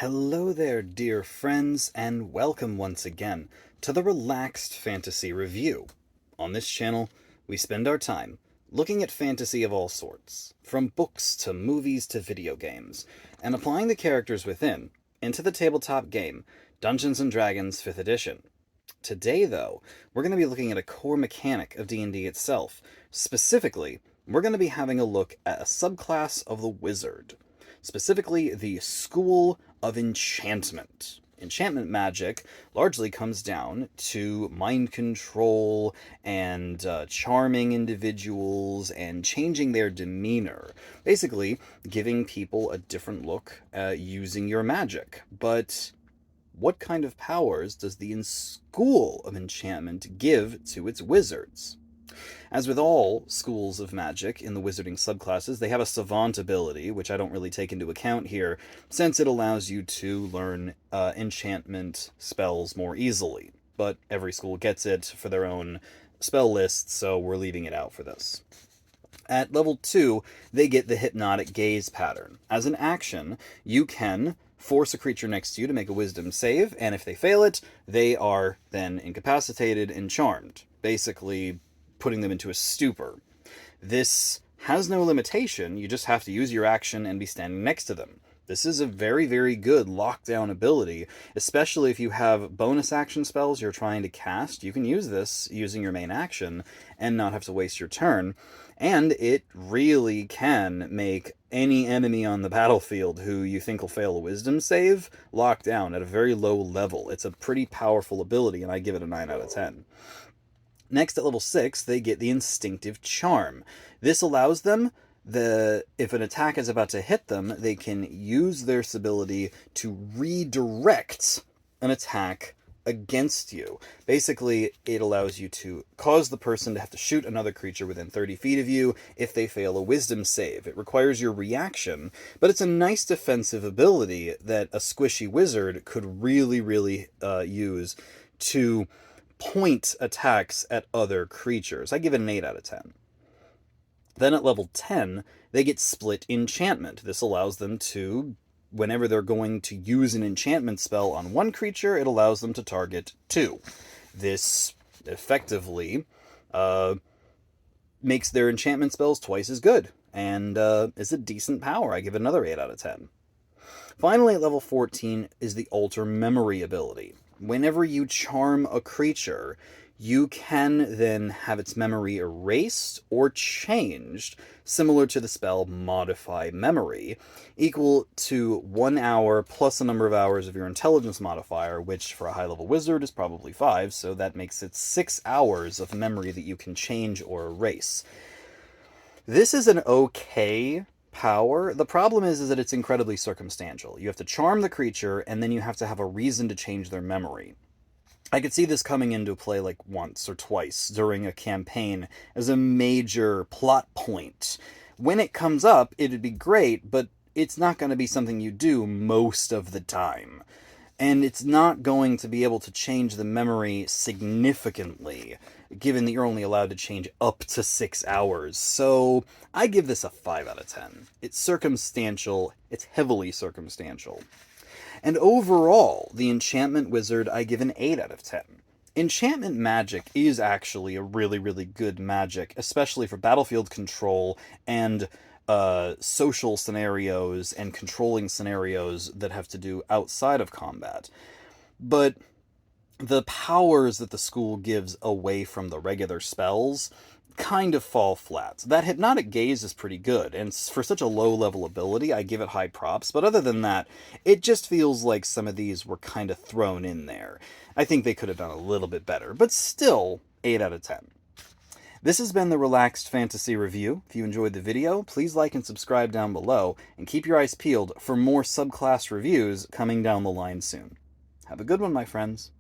Hello there, dear friends, and welcome once again to the Relaxed Fantasy Review. On this channel, we spend our time looking at fantasy of all sorts, from books to movies to video games, and applying the characters within into the tabletop game Dungeons & Dragons 5th Edition. Today, though, we're going to be looking at a core mechanic of D&D itself. Specifically, we're going to be having a look at a subclass of the Wizard. Specifically, the School of Enchantment. Enchantment magic largely comes down to mind control and charming individuals and changing their demeanor. Basically, giving people a different look using your magic. But what kind of powers does the School of Enchantment give to its wizards? As with all schools of magic in the wizarding subclasses, they have a savant ability, which I don't really take into account here, since it allows you to learn enchantment spells more easily. But every school gets it for their own spell list, so we're leaving it out for this. At level 2, they get the Hypnotic Gaze pattern. As an action, you can force a creature next to you to make a wisdom save, and if they fail it, they are then incapacitated and charmed. Basically, putting them into a stupor. This has no limitation, you just have to use your action and be standing next to them. This is a very, very good lockdown ability, especially if you have bonus action spells you're trying to cast. You can use this using your main action and not have to waste your turn, and it really can make any enemy on the battlefield who you think will fail a wisdom save lock down at a very low level. It's a pretty powerful ability, and I give it a 9 out of 10. Next, at level 6, they get the Instinctive Charm. This allows them, if an attack is about to hit them, they can use their ability to redirect an attack against you. Basically, it allows you to cause the person to have to shoot another creature within 30 feet of you if they fail a wisdom save. It requires your reaction, but it's a nice defensive ability that a squishy wizard could really use to point attacks at other creatures. I give it an 8 out of 10. Then at level 10, they get Split Enchantment. This allows them to, whenever they're going to use an enchantment spell on one creature, it allows them to target 2. This effectively makes their enchantment spells twice as good, and is a decent power. I give it another 8 out of 10. Finally, at level 14 is the Alter Memory ability. Whenever you charm a creature, you can then have its memory erased or changed, similar to the spell Modify Memory, equal to 1 hour plus a number of hours of your intelligence modifier, which for a high-level wizard is probably 5, so that makes it 6 hours of memory that you can change or erase. This is an okay power. The problem is that it's incredibly circumstantial. You have to charm the creature, and then you have to have a reason to change their memory. I could see this coming into play like once or twice during a campaign as a major plot point. When it comes up, it'd be great, but it's not going to be something you do most of the time. And it's not going to be able to change the memory significantly, given that you're only allowed to change up to 6 hours. So I give this a 5 out of 10. It's circumstantial. It's heavily circumstantial. And overall, the Enchantment Wizard, I give an 8 out of 10. Enchantment magic is actually a really good magic, especially for battlefield control and social scenarios and controlling scenarios that have to do outside of combat. But the powers that the school gives away from the regular spells kind of fall flat. That Hypnotic Gaze is pretty good, and for such a low-level ability, I give it high props, but other than that, it just feels like some of these were kind of thrown in there. I think they could have done a little bit better, but still, 8 out of 10. This has been the Relaxed Fantasy Review. If you enjoyed the video, please like and subscribe down below, and keep your eyes peeled for more subclass reviews coming down the line soon. Have a good one, my friends.